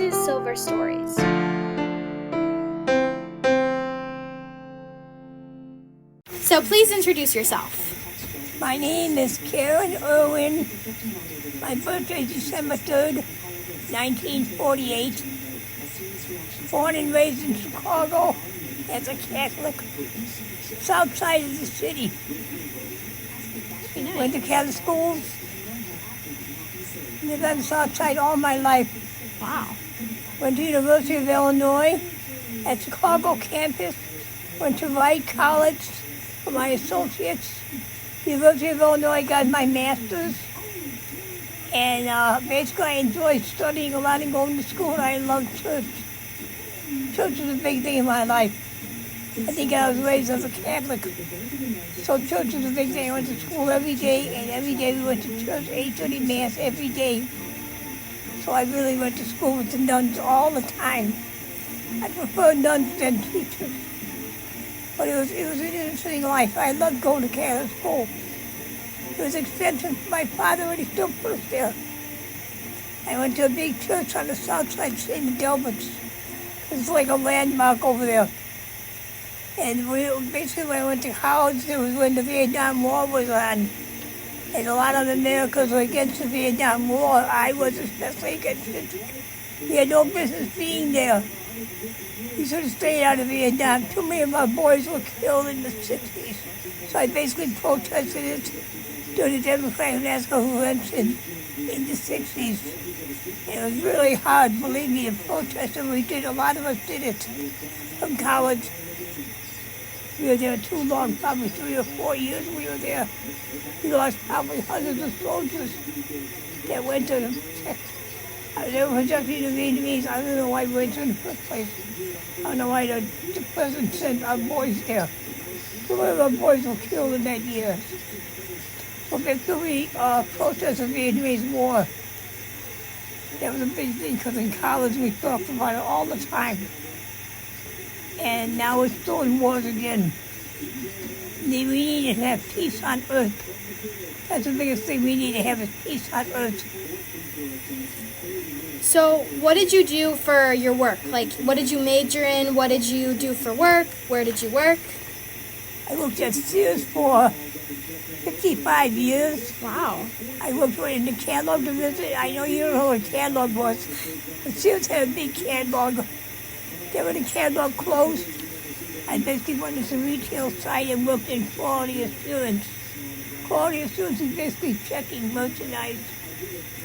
is Silver Stories. So please introduce yourself. My name is Karen Irwin. My birthday is December 3rd, 1948. Born and raised in Chicago as a Catholic, south side of the city. Went to Catholic schools. Lived on the south side all my life. Wow. Went to University of Illinois at Chicago campus. Went to Wright College for my associates. University of Illinois got my master's. And basically I enjoyed studying a lot and going to school, and I loved church. Church is a big thing in my life. I think I was raised as a Catholic. So church is a big thing. I went to school every day, and every day we went to church, 8:30 Mass every day. So I really went to school with the nuns all the time. I prefer nuns than teachers. But it was an interesting life. I loved going to Catholic school. It was expensive for my father, and he still put us there. I went to a big church on the south side, St. Delbert's. It's like a landmark over there. And basically when I went to college, it was when the Vietnam War was on. And a lot of Americans were against the Vietnam War. I was especially against it. We had no business being there. We should have stayed out of Vietnam. Too many of our boys were killed in the 60s. So I basically protested it during the Democratic National Convention in the 60s. It was really hard, believe me, to protest, and we did. A lot of us did it from college. We were there too long, probably 3 or 4 years we were there. We lost probably hundreds of soldiers that went to protect. They were protecting the Vietnamese. I don't know why we went there in the first place. I don't know why the president sent our boys there. Some of our boys were killed in that year. So basically, protest the Vietnamese War. That was a big thing because in college we talked about it all the time. And now we're still in wars again. We need to have peace on earth. That's the biggest thing we need to have is peace on earth. So what did you do for your work? Like, what did you major in? What did you do for work? Where did you work? I worked at Sears for 55 years. Wow. I worked in the catalog division. I know you don't know what a catalog was, but Sears had a big catalog. Then when the catalog closed, I basically went to the retail side and worked in quality assurance. Quality assurance is basically checking merchandise,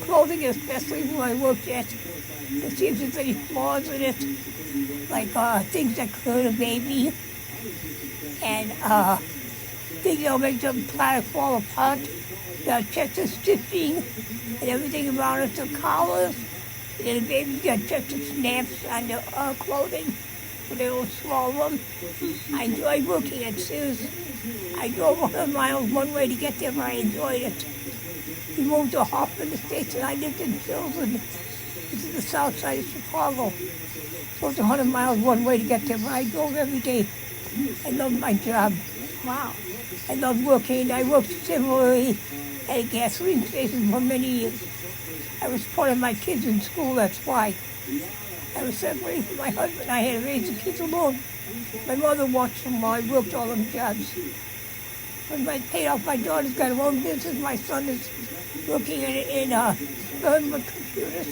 clothing especially, where I worked at, to see if there's any flaws in it, like things that could hurt a baby, and things that'll make the product fall apart. They'll check the stitching and everything around it, the collars, and then the baby's got to check the snaps on the clothing so they don't swallow them. I enjoyed working at Sears. I drove 100 miles one way to get there, but I enjoyed it. We moved to Hoffman Estates, and I lived in Pilsen. This is the south side of Chicago. So it's 100 miles one way to get there, but I drove every day. I loved my job. Wow. I loved working. I worked similarly at a gasoline station for many years. I was supporting my kids in school, that's why. I was separated from my husband. I had to raise the kids alone. My mother watched them while I worked all them jobs. When I paid off, my daughter's got her own business. My son is working in government computers.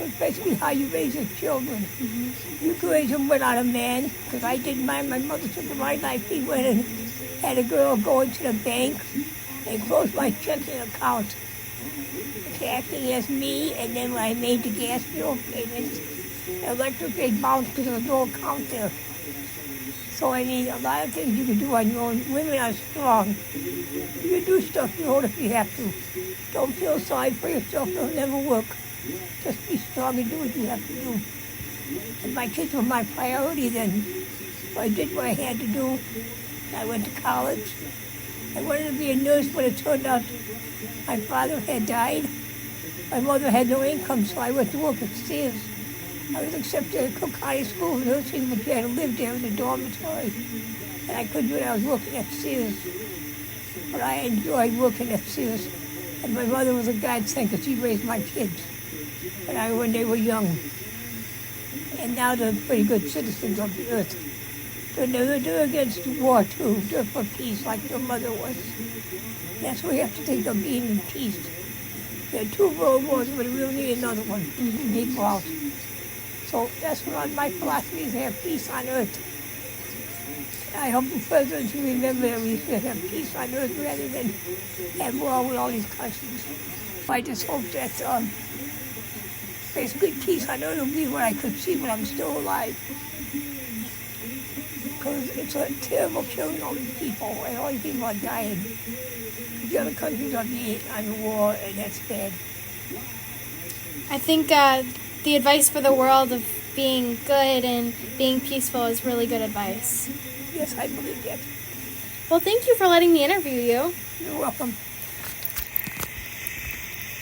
It's basically how you raise your children. Mm-hmm. You can raise them without a man, because I did mine. My mother took my life. He went and had a girl go into the bank and close my checking account. Acting as me, and then when I made the gas bill payments, electric, they bounced because there was no account there. So I mean, a lot of things you can do on your own. Women are strong. You can do stuff your own if you have to. Don't feel sorry for yourself. It'll never work. Just be strong and do what you have to do. And my kids were my priority then. So I did what I had to do. I went to college. I wanted to be a nurse, but it turned out my father had died. My mother had no income, so I went to work at Sears. I was accepted at Cook County School of Nursing, but you had to live there in the dormitory. And I couldn't do it. I was working at Sears. But I enjoyed working at Sears. And my mother was a godsend because she raised my kids. when they were young. And now they're pretty good citizens of the earth. They're against war too. They're for peace like your mother was. That's what we have to think of, being in peace. There are 2 world wars, but we don't need another one. We need out. So that's what my philosophy is, to have peace on earth. I hope the presidents remember that we should have peace on earth rather than have war with all these countries. I just hope that basically peace on earth will be what I could see when I'm still alive. Because it's a terrible killing all these people, and all these people are dying. The other countries are being on war, and that's bad. I think the advice for the world of being good and being peaceful is really good advice. Yes, I believe that. Well, thank you for letting me interview you. You're welcome.